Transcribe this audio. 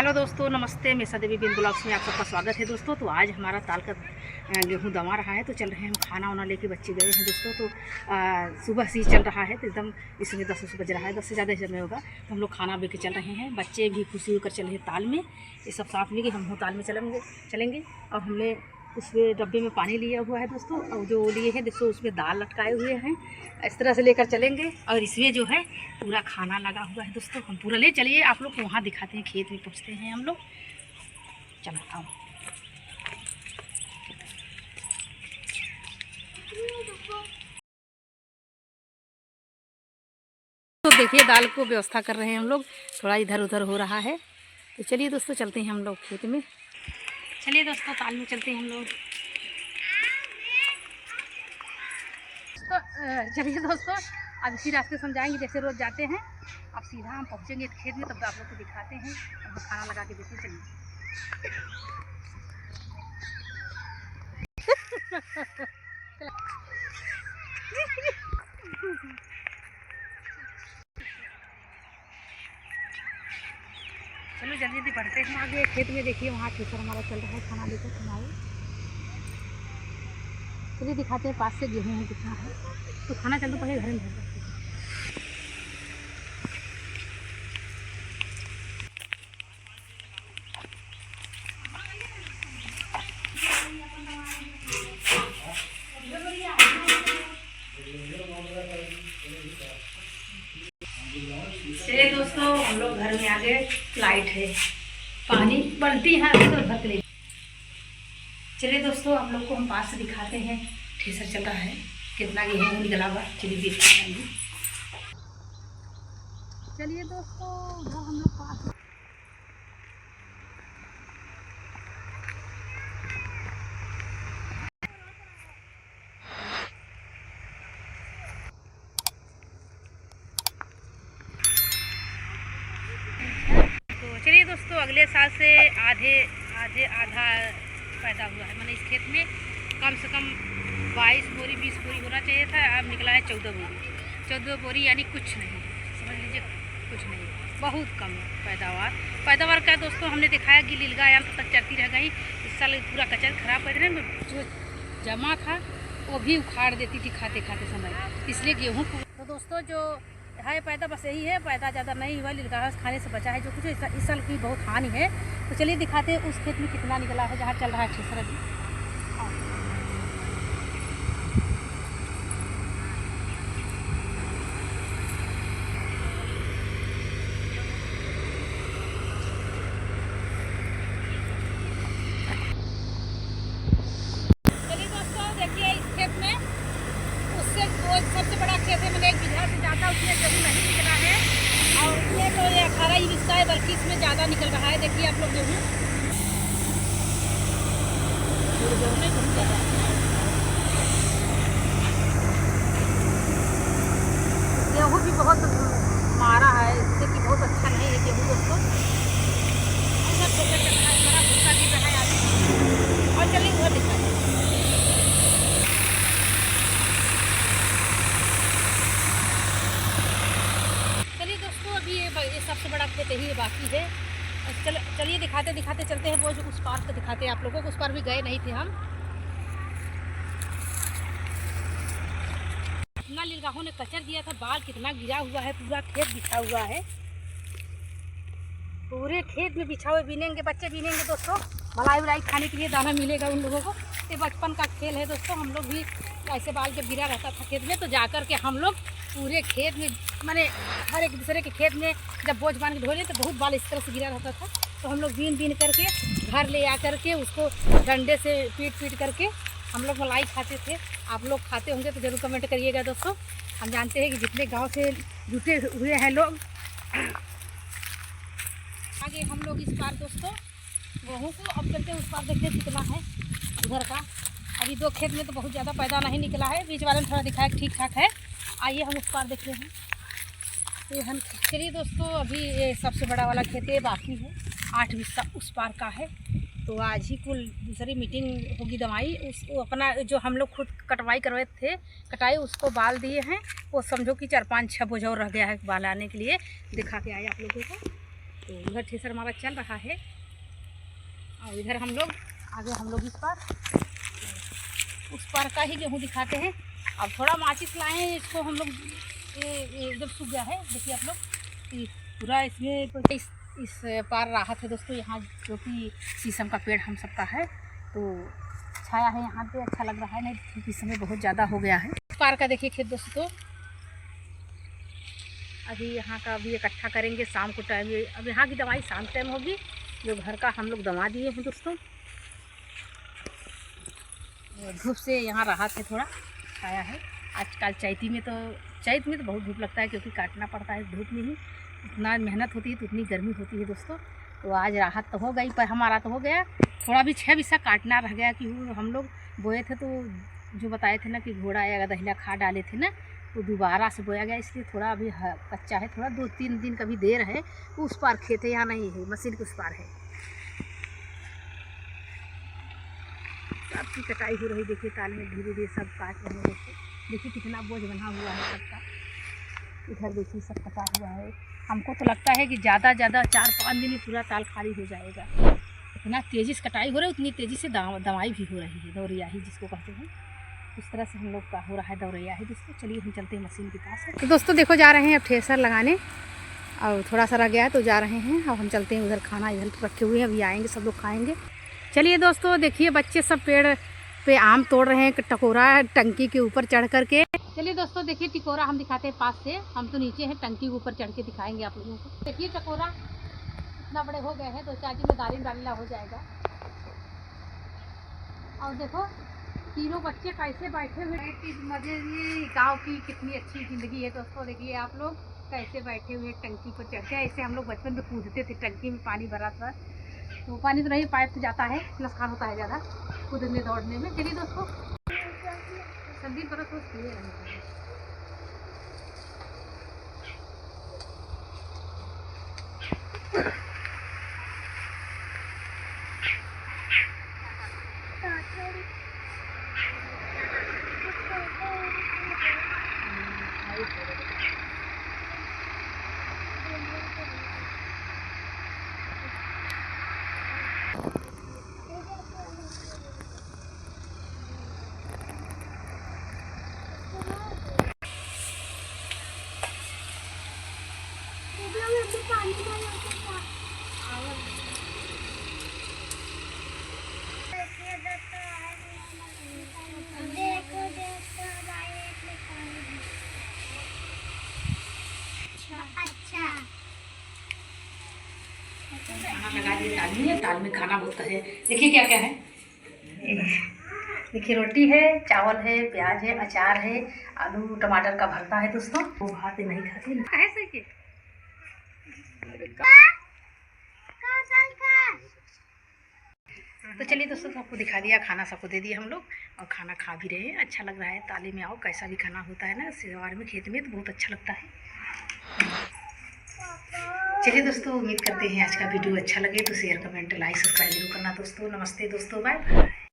Hello दोस्तों, नमस्ते। मेसा देवी बिन blogs में आप सबका स्वागत है दोस्तों। तो आज हमारा ताल का गेहूँ दमा रहा है, तो चल रहे हैं हम खाना वाना लेके। बच्चे गए हैं दोस्तों, तो सुबह से ही चल रहा है, तो एकदम इसमें 10 बज रहा है, 10 से ज़्यादा समय होगा। तो हम लोग खाना लेके चल रहे हैं। बच्चे भी खुशी होकर चल रहे हैं ताल में। ये सब साथ में कि हम ताल में चलेंगे। और हमने उसमें डब्बे में पानी लिया हुआ है दोस्तों, और जो लिए हैं दोस्तों उसमें दाल लटकाए हुए हैं। इस तरह से लेकर चलेंगे। और इसमें जो है पूरा खाना लगा हुआ है दोस्तों। हम पूरा ले चलिए, आप लोग को वहाँ दिखाते हैं। खेत में पहुँचते हैं हम लोग। चलो आओ। तो देखिए दाल को व्यवस्था कर रहे हैं हम लोग, थोड़ा इधर उधर हो रहा है। तो चलिए दोस्तों चलते हैं हम लोग खेत में। चलिए दोस्तों ताल में चलते हैं हम लोग। तो चलिए दोस्तों, अब इसी रास्ते से हम जाएंगे जैसे रोज़ जाते हैं। अब सीधा हम पहुँचेंगे खेत में, तब आप लोग को दिखाते हैं। अब खाना लगा के देखिए। चलिए चलो जल्दी जल्दी बढ़ते हैं आगे खेत में। देखिए वहाँ खेतर हमारा चल रहा है, खाना लेकर हमारे। चलिए दिखाते हैं पास से गेहूँ है कितना है। तो खाना चल तो पहले घर में भर सकते हैं। चलिए दोस्तों, हम लोग घर में आ गए। लाइट है, पानी बल्टी है तो भर ले। चलिए दोस्तों, आप लोग को हम पास से दिखाते हैं। ठेसर चल रहा है, कितना गेहूँ निकला हुआ। चलिए देखते हैं। चलिए दोस्तों, उधर हम लोग पास चलिए दोस्तों, अगले साल से आधा पैदा हुआ है। मैंने इस खेत में कम से कम 22 बोरी 20 बोरी होना चाहिए था। अब निकला है 14 बोरी। 14 बोरी यानी कुछ नहीं, समझ लीजिए कुछ नहीं, बहुत कम पैदावार का दोस्तों। हमने दिखाया कि लीलगा यंत्र तक चलती रह गई। इस साल पूरा कचर खराब कर देने, जो जमा था वो भी उखाड़ देती थी खाते खाते समय, इसलिए गेहूँ। तो दोस्तों जो है पैदा बस यही है, पैदा ज़्यादा नहीं हुआ। लीलगाह खाने से बचा है जो कुछ। इस साल की बहुत हानि है। तो चलिए दिखाते हैं उस खेत में कितना निकला है जहाँ चल रहा है ठेसर अभी। चलिए दोस्तों देखिए, इस खेत में उससे सबसे बड़ा खेत है, मैंने 1 बीघा से ज़्यादा उसमें गेहूँ नहीं निकला है। और इसमें तो ये 18 ही हिस्सा है, बल्कि इसमें ज़्यादा निकल रहा है। देखिए आप लोग गेहूँ भी बहुत मारा है, इससे कि बहुत अच्छा नहीं है गेहूँ दोस्तों। बड़ा भूसा गिर रहा है आगे। और चलिए उधर दिखाएं। चलिए दोस्तों, अभी ये सबसे बड़ा खेत यही बाकी है। चलिए दिखाते दिखाते चलते हैं। वो जो उस पार को दिखाते हैं आप लोगों को। उस पार भी गए नहीं थे हम। इतना लीलगाहों ने कचर दिया था, बाल कितना गिरा हुआ है, पूरा खेत बिछा हुआ है। पूरे खेत में बिछा हुए बीनेंगे, बच्चे बीनेंगे दोस्तों। मलाई खाने के लिए दाना मिलेगा उन लोगों को। ये बचपन का खेल है दोस्तों। हम लोग भी ऐसे बाल जब गिरा रहता था खेत में, तो जाकर के हम लोग पूरे खेत में, माने हर एक दूसरे के खेत में जब बोझ बांध के ढोले तो बहुत बाल इस तरह से गिरा रहता था। तो हम लोग बीन करके घर ले आ करके उसको डंडे से पीट करके हम लोग मलाई खाते थे। आप लोग खाते होंगे तो ज़रूर कमेंट करिएगा दोस्तों। हम जानते हैं कि जितने गांव से जुटे हुए हैं लोग। आगे हम लोग इस पार दोस्तों गेहूँ को अब चलते उस पार देखते कितना है उधर का। अभी 2 खेत में तो बहुत ज़्यादा पैदा नहीं निकला है, बीच वाले में थोड़ा दिखाया ठीक ठाक है। आइए हम उस पार देखते हैं। ये हम चलिए दोस्तों, अभी ये सबसे बड़ा वाला खेत है, बाकी है 8 हिस्सा उस पार का है। तो आज ही कुल दूसरी मीटिंग होगी दवाई। उसको अपना जो हम लोग खुद कटवाई करवाए थे, कटाई उसको बाल दिए हैं। वो समझो कि 4-5-6 बोझ और रह गया है बाल आने के लिए। दिखा के आए आप लोगों को। तो उधर ठेसर हमारा चल रहा है और इधर हम लोग आगे हम लोग उस पार का ही गेहूँ दिखाते हैं। अब थोड़ा माचिस लाए इसको हम लोग, ये एकदम सूख गया है। देखिए आप लोग पूरा इसमें इस पार राहत है दोस्तों, यहाँ जो कि शीशम का पेड़ हम सबका है, तो छाया है यहाँ पे, अच्छा लग रहा है। नहीं धूप इस समय बहुत ज़्यादा हो गया है। इस पार का देखिए खेत दोस्तों, अभी यहाँ का अभी इकट्ठा करेंगे शाम को टाइम। अब यहाँ की दवाई शाम टाइम होगी, जो घर का हम लोग दवा दिए हैं दोस्तों। धूप से यहाँ राहत है, थोड़ा छाया है। आजकल चैत में तो बहुत धूप लगता है, क्योंकि काटना पड़ता है धूप में ही। इतना मेहनत होती है तो उतनी गर्मी होती है दोस्तों। तो आज राहत तो हो गई, पर हमारा तो हो गया थोड़ा भी 6 बिस्सा काटना रह गया। कि हम लोग बोए थे तो जो बताए थे ना कि घोड़ा या दहिला खाद डाले थे ना, तो दोबारा से बोया गया, इसलिए थोड़ा अभी कच्चा है। थोड़ा 2-3 दिन कभी देर है। उस पार खेत है, यहाँ नहीं है, मशीन के उस पार है। सबकी कटाई हो रही, देखिए ताल में धीरे धीरे सब काट रहे हैं दोस्तों। देखिए कितना बोझ बना हुआ है सबका। इधर देखिए सब कटा हुआ है। हमको तो लगता है कि ज़्यादा 4-5 दिन में पूरा ताल खाली हो जाएगा। इतना तेज़ी से कटाई हो रही है, उतनी तेज़ी से दवाई भी हो रही है, दौरियाही जिसको कहते हैं। इस तरह से हम लोग का हो रहा है दौरियाही दोस्तों। चलिए हम चलते हैं मशीन के पास। तो दोस्तों देखो जा रहे हैं अब ठेसर लगाने, और थोड़ा सा रह गया है तो जा रहे हैं। अब हम चलते हैं उधर, खाना इधर रखे हुए हैं, अभी आएँगे सब लोग खाएँगे। चलिए दोस्तों देखिए बच्चे सब पेड़ पे आम तोड़ रहे हैं, टकोरा टंकी के ऊपर चढ़ करके। चलिए दोस्तों देखिए टिकोरा हम दिखाते हैं पास से। हम तो नीचे हैं, टंकी के ऊपर चढ़ के दिखाएंगे आप लोगों को। देखिए टकोरा इतना बड़े हो गए हैं, 2-4 दिन में दालीला हो जाएगा। और देखो तीनों बच्चे कैसे बैठे हुए हैं, मजे में। गाँव की कितनी अच्छी ज़िंदगी है दोस्तों। देखिए आप लोग कैसे बैठे हुए टंकी पर चढ़ के। ऐसे हम लोग बचपन में कूदते थे, टंकी में पानी भरा था तो पानी तो नहीं, पाइप से जाता है, नुकसान होता है ज़्यादा कूदने दौड़ने में। चलिए दोस्तों सर्दी पर तो किए रहने लगा दिए दाल में। दाल में खाना बहुत है। देखिए क्या क्या है। देखिए रोटी है, चावल है, प्याज है, अचार है, आलू टमाटर का भरता है दोस्तों। वो भात नहीं खाते ना है सही के। तो चलिए दोस्तों सबको दिखा दिया, खाना सबको दे दिया हम लोग, और खाना खा भी रहे हैं। अच्छा लग रहा है। ताले में आओ, कैसा भी खाना होता है ना सिरवार में, खेत में, तो बहुत अच्छा लगता है। चलिए दोस्तों उम्मीद करते हैं आज का वीडियो अच्छा लगे तो शेयर कमेंट लाइक सब्सक्राइब जरूर करना दोस्तों। नमस्ते दोस्तों, बाय।